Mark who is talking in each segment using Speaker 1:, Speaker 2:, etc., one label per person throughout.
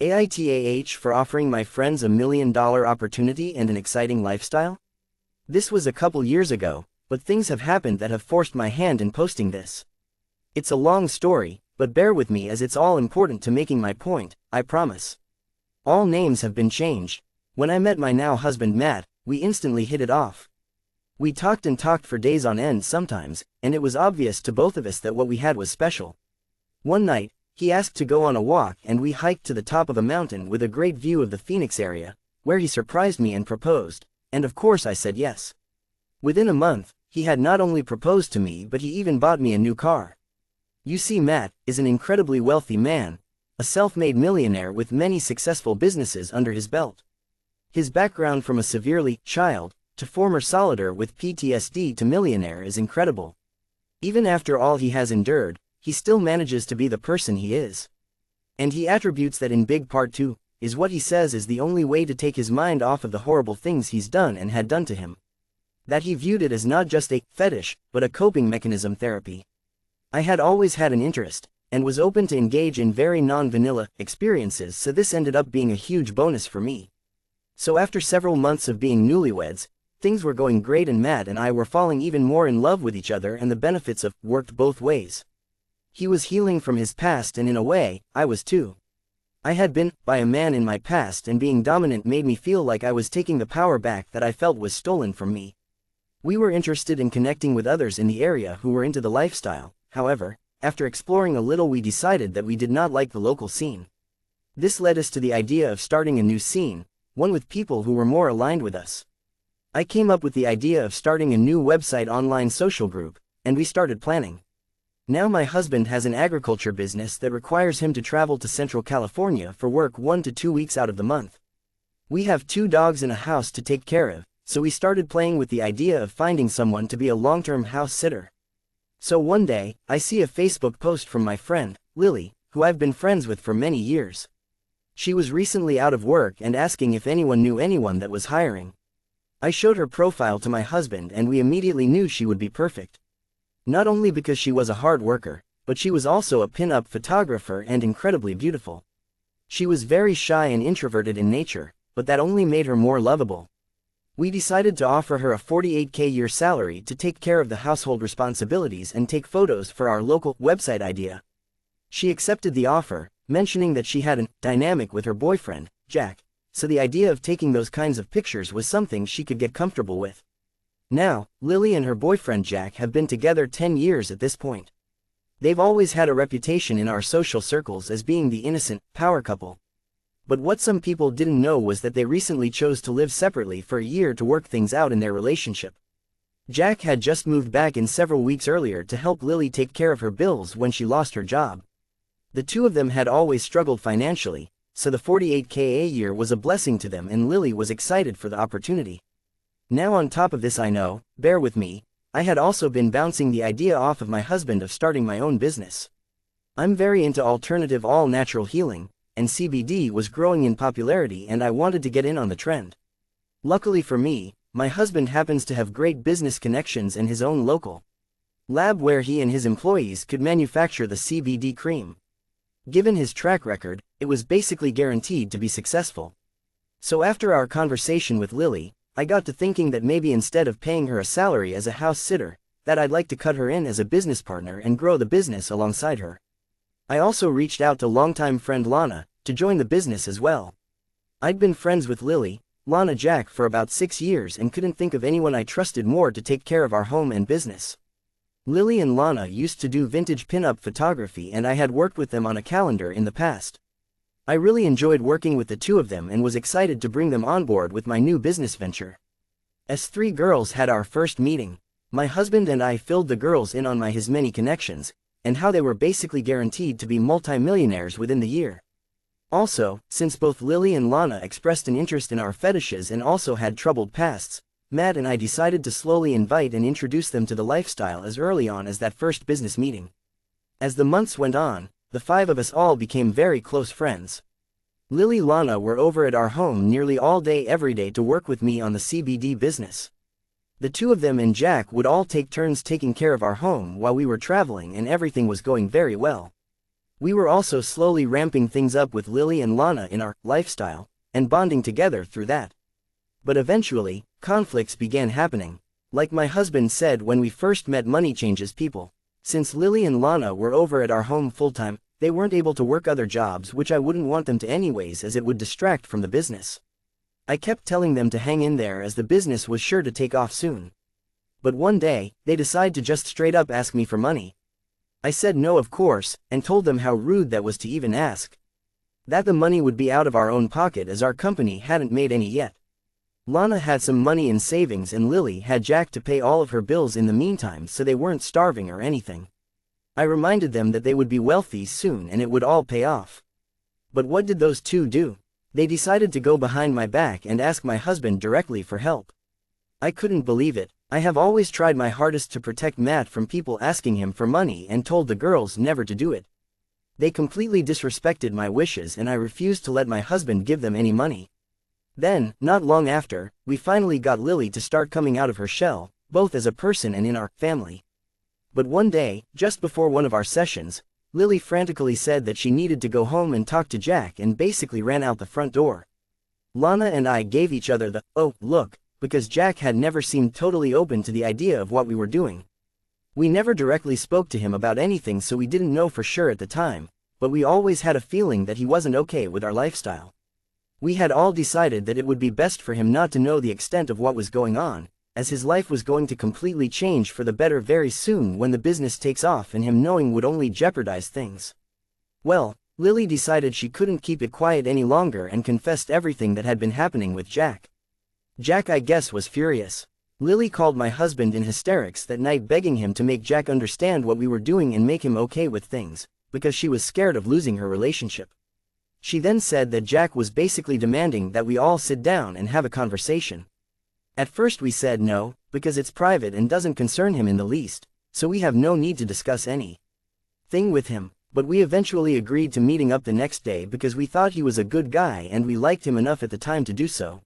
Speaker 1: Aitah for offering my friends $1 million opportunity and an exciting lifestyle? This was a couple years ago, but things have happened that have forced my hand in posting this. It's a long story, but bear with me as it's all important to making my point, I promise. All names have been changed. When I met my now husband Matt, we instantly hit it off. We talked and talked for days on end sometimes, and it was obvious to both of us that what we had was special. One night, he asked to go on a walk and we hiked to the top of a mountain with a great view of the Phoenix area, where he surprised me and proposed, and of course I said yes. Within a month, he had not only proposed to me but he even bought me a new car. You see, Matt is an incredibly wealthy man, a self-made millionaire with many successful businesses under his belt. His background from a severely child to former solider with PTSD to millionaire is incredible. Even after all he has endured, he still manages to be the person he is. And he attributes that in big part to, is what he says is the only way to take his mind off of the horrible things he's done and had done to him. That he viewed it as not just a fetish, but a coping mechanism therapy. I had always had an interest, and was open to engage in very non-vanilla experiences, so this ended up being a huge bonus for me. So after several months of being newlyweds, things were going great and Matt and I were falling even more in love with each other, and the benefits of worked both ways. He was healing from his past and in a way, I was too. I had been by a man in my past, and being dominant made me feel like I was taking the power back that I felt was stolen from me. We were interested in connecting with others in the area who were into the lifestyle. However, after exploring a little we decided that we did not like the local scene. This led us to the idea of starting a new scene, one with people who were more aligned with us. I came up with the idea of starting a new website online social group, and we started planning. Now my husband has an agriculture business that requires him to travel to Central California for work 1 to 2 weeks out of the month. We have 2 dogs in a house to take care of, so we started playing with the idea of finding someone to be a long-term house sitter. So one day, I see a Facebook post from my friend, Lily, who I've been friends with for many years. She was recently out of work and asking if anyone knew anyone that was hiring. I showed her profile to my husband and we immediately knew she would be perfect. Not only because she was a hard worker, but she was also a pin-up photographer and incredibly beautiful. She was very shy and introverted in nature, but that only made her more lovable. We decided to offer her a $48K year salary to take care of the household responsibilities and take photos for our local website idea. She accepted the offer, mentioning that she had a dynamic with her boyfriend, Jack, so the idea of taking those kinds of pictures was something she could get comfortable with. Now, Lily and her boyfriend Jack have been together 10 years at this point. They've always had a reputation in our social circles as being the innocent power couple. But what some people didn't know was that they recently chose to live separately for a year to work things out in their relationship. Jack had just moved back in several weeks earlier to help Lily take care of her bills when she lost her job. The two of them had always struggled financially, so the $48K a year was a blessing to them and Lily was excited for the opportunity. Now on top of this, I know, bear with me, I had also been bouncing the idea off of my husband of starting my own business. I'm very into alternative all-natural healing, and CBD was growing in popularity and I wanted to get in on the trend. Luckily for me, my husband happens to have great business connections and his own local lab where he and his employees could manufacture the CBD cream. Given his track record, it was basically guaranteed to be successful. So after our conversation with Lily, I got to thinking that maybe instead of paying her a salary as a house sitter, that I'd like to cut her in as a business partner and grow the business alongside her. I also reached out to longtime friend Lana to join the business as well. I'd been friends with Lily, Lana, Jack for about 6 years and couldn't think of anyone I trusted more to take care of our home and business. Lily and Lana used to do vintage pin-up photography and I had worked with them on a calendar in the past. I really enjoyed working with the two of them and was excited to bring them on board with my new business venture. As 3 girls had our first meeting, my husband and I filled the girls in on his many connections, and how they were basically guaranteed to be multi-millionaires within the year. Also, since both Lily and Lana expressed an interest in our fetishes and also had troubled pasts, Matt and I decided to slowly invite and introduce them to the lifestyle as early on as that first business meeting. As the months went on, the 5 of us all became very close friends. Lily and Lana were over at our home nearly all day every day to work with me on the CBD business. The 2 of them and Jack would all take turns taking care of our home while we were traveling and everything was going very well. We were also slowly ramping things up with Lily and Lana in our lifestyle, and bonding together through that. But eventually, conflicts began happening. Like my husband said when we first met, money changes people. Since Lily and Lana were over at our home full-time, they weren't able to work other jobs, which I wouldn't want them to anyways, as it would distract from the business. I kept telling them to hang in there as the business was sure to take off soon. But one day, they decided to just straight up ask me for money. I said no, of course, and told them how rude that was to even ask. That the money would be out of our own pocket as our company hadn't made any yet. Lana had some money in savings and Lily had Jack to pay all of her bills in the meantime, so they weren't starving or anything. I reminded them that they would be wealthy soon and it would all pay off. But what did those two do? They decided to go behind my back and ask my husband directly for help. I couldn't believe it. I have always tried my hardest to protect Matt from people asking him for money and told the girls never to do it. They completely disrespected my wishes and I refused to let my husband give them any money. Then, not long after, we finally got Lily to start coming out of her shell, both as a person and in our family. But one day, just before one of our sessions, Lily frantically said that she needed to go home and talk to Jack and basically ran out the front door. Lana and I gave each other the, "oh, look," because Jack had never seemed totally open to the idea of what we were doing. We never directly spoke to him about anything, so we didn't know for sure at the time, but we always had a feeling that he wasn't okay with our lifestyle. We had all decided that it would be best for him not to know the extent of what was going on, as his life was going to completely change for the better very soon when the business takes off, and him knowing would only jeopardize things. Well, Lily decided she couldn't keep it quiet any longer and confessed everything that had been happening with Jack. Jack, I guess, was furious. Lily called my husband in hysterics that night, begging him to make Jack understand what we were doing and make him okay with things, because she was scared of losing her relationship. She then said that Jack was basically demanding that we all sit down and have a conversation. At first we said no, because it's private and doesn't concern him in the least, so we have no need to discuss anything with him, but we eventually agreed to meeting up the next day because we thought he was a good guy and we liked him enough at the time to do so.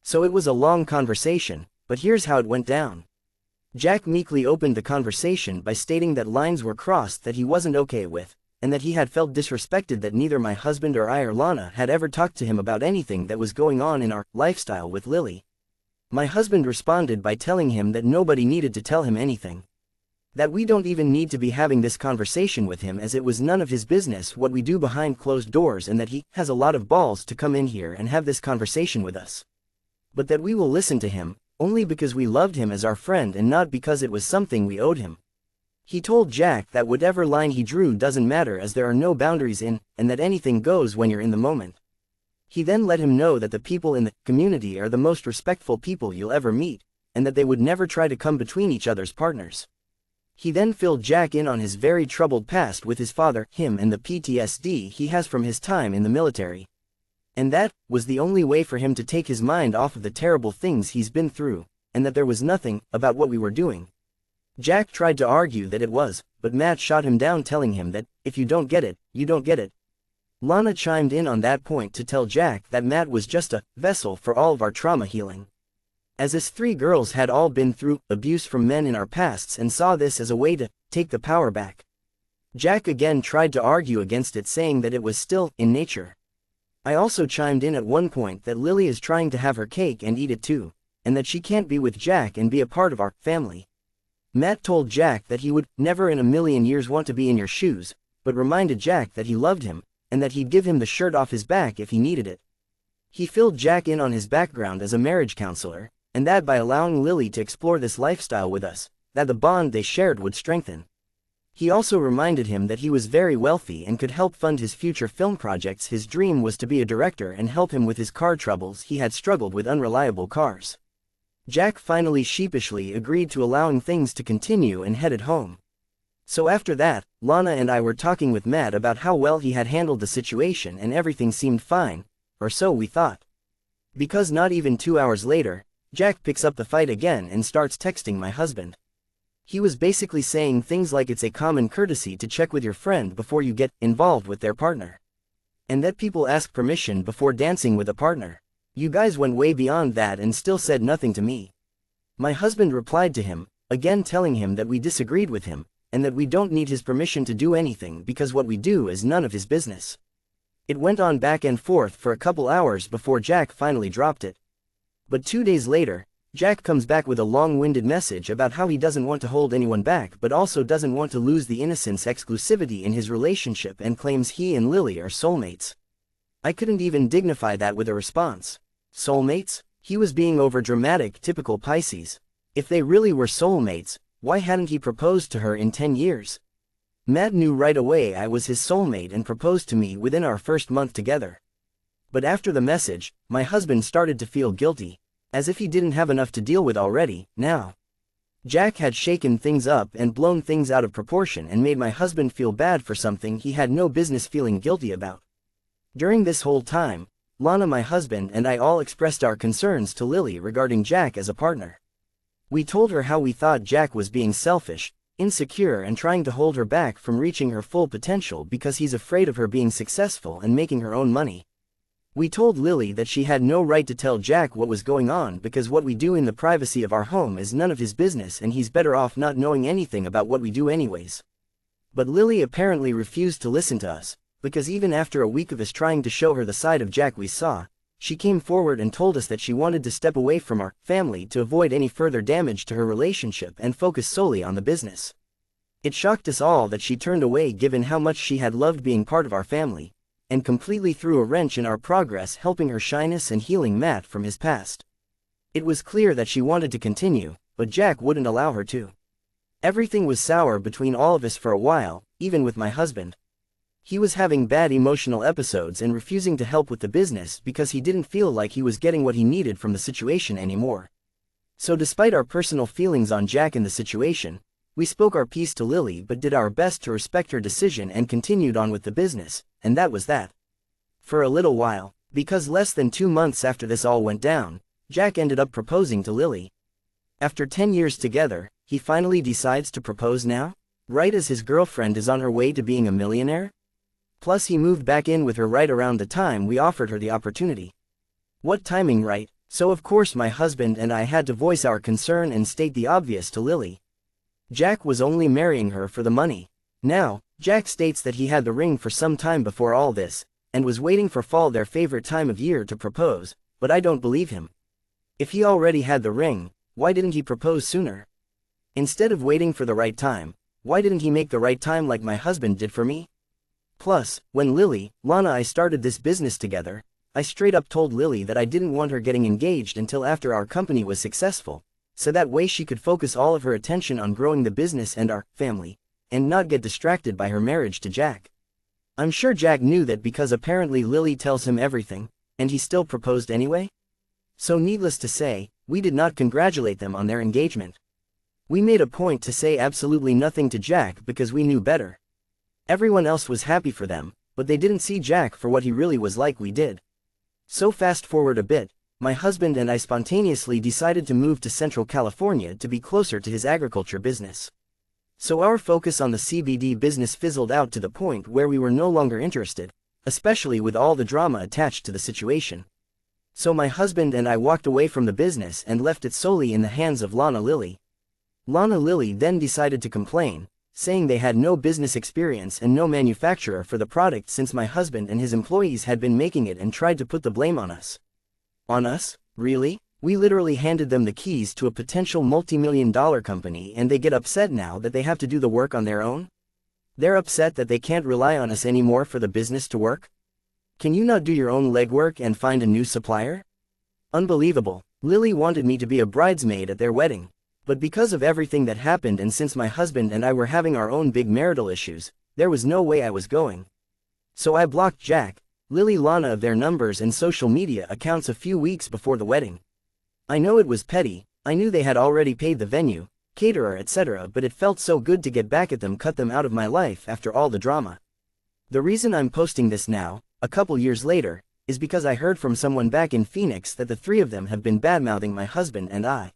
Speaker 1: So it was a long conversation, but here's how it went down. Jack meekly opened the conversation by stating that lines were crossed that he wasn't okay with, and that he had felt disrespected that neither my husband or I or Lana had ever talked to him about anything that was going on in our lifestyle with Lily. My husband responded by telling him that nobody needed to tell him anything. That we don't even need to be having this conversation with him, as it was none of his business what we do behind closed doors, and that he has a lot of balls to come in here and have this conversation with us. But that we will listen to him, only because we loved him as our friend and not because it was something we owed him. He told Jack that whatever line he drew doesn't matter, as there are no boundaries and that anything goes when you're in the moment. He then let him know that the people in the community are the most respectful people you'll ever meet, and that they would never try to come between each other's partners. He then filled Jack in on his very troubled past with his father, him, and the PTSD he has from his time in the military. And that was the only way for him to take his mind off of the terrible things he's been through, and that there was nothing about what we were doing. Jack tried to argue that it was, but Matt shot him down, telling him that, if you don't get it, you don't get it. Lana chimed in on that point to tell Jack that Matt was just a vessel for all of our trauma healing. As us three girls had all been through abuse from men in our pasts and saw this as a way to take the power back. Jack again tried to argue against it, saying that it was still in nature. I also chimed in at one point that Lily is trying to have her cake and eat it too, and that she can't be with Jack and be a part of our family. Matt told Jack that he would never in a million years want to be in your shoes, but reminded Jack that he loved him, and that he'd give him the shirt off his back if he needed it. He filled Jack in on his background as a marriage counselor, and that by allowing Lily to explore this lifestyle with us, that the bond they shared would strengthen. He also reminded him that he was very wealthy and could help fund his future film projects. His dream was to be a director and help him with his car troubles. He had struggled with unreliable cars. Jack finally sheepishly agreed to allowing things to continue and headed home. So after that, Lana and I were talking with Matt about how well he had handled the situation, and everything seemed fine, or so we thought. Because not even 2 hours later, Jack picks up the fight again and starts texting my husband. He was basically saying things like it's a common courtesy to check with your friend before you get involved with their partner. And that people ask permission before dancing with a partner. You guys went way beyond that and still said nothing to me. My husband replied to him, again telling him that we disagreed with him, and that we don't need his permission to do anything because what we do is none of his business. It went on back and forth for a couple hours before Jack finally dropped it. But 2 days later, Jack comes back with a long-winded message about how he doesn't want to hold anyone back but also doesn't want to lose the innocence exclusivity in his relationship and claims he and Lily are soulmates. I couldn't even dignify that with a response. Soulmates? He was being overdramatic, typical Pisces. If they really were soulmates, why hadn't he proposed to her in 10 years? Matt knew right away I was his soulmate and proposed to me within our first month together. But after the message, my husband started to feel guilty. As if he didn't have enough to deal with already, now. Jack had shaken things up and blown things out of proportion and made my husband feel bad for something he had no business feeling guilty about. During this whole time, Lana, my husband, and I all expressed our concerns to Lily regarding Jack as a partner. We told her how we thought Jack was being selfish, insecure, and trying to hold her back from reaching her full potential because he's afraid of her being successful and making her own money. We told Lily that she had no right to tell Jack what was going on because what we do in the privacy of our home is none of his business and he's better off not knowing anything about what we do anyways. But Lily apparently refused to listen to us, because even after a week of us trying to show her the side of Jack we saw, she came forward and told us that she wanted to step away from our family to avoid any further damage to her relationship and focus solely on the business. It shocked us all that she turned away given how much she had loved being part of our family, and completely threw a wrench in our progress helping her shyness and healing Matt from his past. It was clear that she wanted to continue, but Jack wouldn't allow her to. Everything was sour between all of us for a while, even with my husband. He was having bad emotional episodes and refusing to help with the business because he didn't feel like he was getting what he needed from the situation anymore. So despite our personal feelings on Jack and the situation, we spoke our piece to Lily but did our best to respect her decision and continued on with the business, and that was that. For a little while, because less than 2 months after this all went down, Jack ended up proposing to Lily. After 10 years together, he finally decides to propose now? Right as his girlfriend is on her way to being a millionaire? Plus he moved back in with her right around the time we offered her the opportunity. What timing, right? So of course my husband and I had to voice our concern and state the obvious to Lily. Jack was only marrying her for the money. Now, Jack states that he had the ring for some time before all this, and was waiting for fall, their favorite time of year, to propose, but I don't believe him. If he already had the ring, why didn't he propose sooner? Instead of waiting for the right time, why didn't he make the right time like my husband did for me? Plus, when Lana I started this business together, I straight up told Lily that I didn't want her getting engaged until after our company was successful, so that way she could focus all of her attention on growing the business and our family, and not get distracted by her marriage to Jack. I'm sure Jack knew that because apparently Lily tells him everything, and he still proposed anyway? So needless to say, we did not congratulate them on their engagement. We made a point to say absolutely nothing to Jack because we knew better. Everyone else was happy for them, but they didn't see Jack for what he really was like we did. So fast forward a bit, my husband and I spontaneously decided to move to Central California to be closer to his agriculture business. So our focus on the CBD business fizzled out to the point where we were no longer interested, especially with all the drama attached to the situation. So my husband and I walked away from the business and left it solely in the hands of Lana Lily. Lana Lily then decided to complain, saying they had no business experience and no manufacturer for the product since my husband and his employees had been making it, and tried to put the blame on us. On us? Really? We literally handed them the keys to a potential multi-million-dollar company and they get upset now that they have to do the work on their own? They're upset that they can't rely on us anymore for the business to work? Can you not do your own legwork and find a new supplier? Unbelievable. Lily wanted me to be a bridesmaid at their wedding. But because of everything that happened and since my husband and I were having our own big marital issues, there was no way I was going. So I blocked Jack, Lana of their numbers and social media accounts a few weeks before the wedding. I know it was petty, I knew they had already paid the venue, caterer, etc., but it felt so good to get back at them, cut them out of my life after all the drama. The reason I'm posting this now, a couple years later, is because I heard from someone back in Phoenix that the three of them have been badmouthing my husband and I.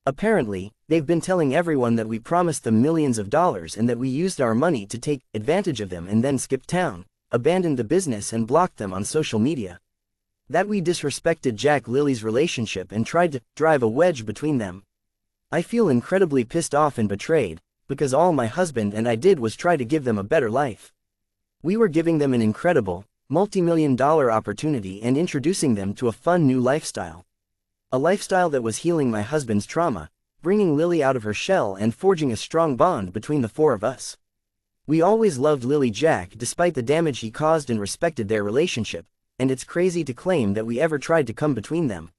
Speaker 1: Apparently, they've been telling everyone that we promised them millions of dollars and that we used our money to take advantage of them and then skipped town, abandoned the business and blocked them on social media. That we disrespected Jack Lily's relationship and tried to drive a wedge between them. I feel incredibly pissed off and betrayed, because all my husband and I did was try to give them a better life. We were giving them an incredible, multi-million-dollar opportunity and introducing them to a fun new lifestyle. A lifestyle that was healing my husband's trauma, bringing Lily out of her shell and forging a strong bond between the four of us. We always loved Lily Jack despite the damage he caused and respected their relationship, and it's crazy to claim that we ever tried to come between them.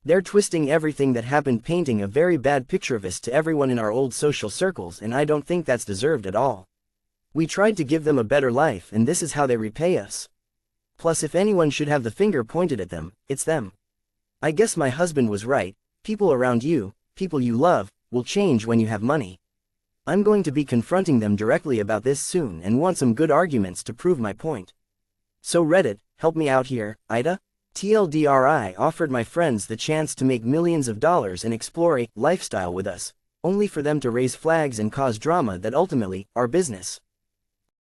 Speaker 1: They're twisting everything that happened, painting a very bad picture of us to everyone in our old social circles, and I don't think that's deserved at all. We tried to give them a better life and this is how they repay us. Plus, if anyone should have the finger pointed at them, it's them. I guess my husband was right, people around you, people you love, will change when you have money. I'm going to be confronting them directly about this soon and want some good arguments to prove my point. So Reddit, help me out here, Aitah? TLDRI offered my friends the chance to make millions of dollars and explore a lifestyle with us, only for them to raise flags and cause drama that ultimately, our business.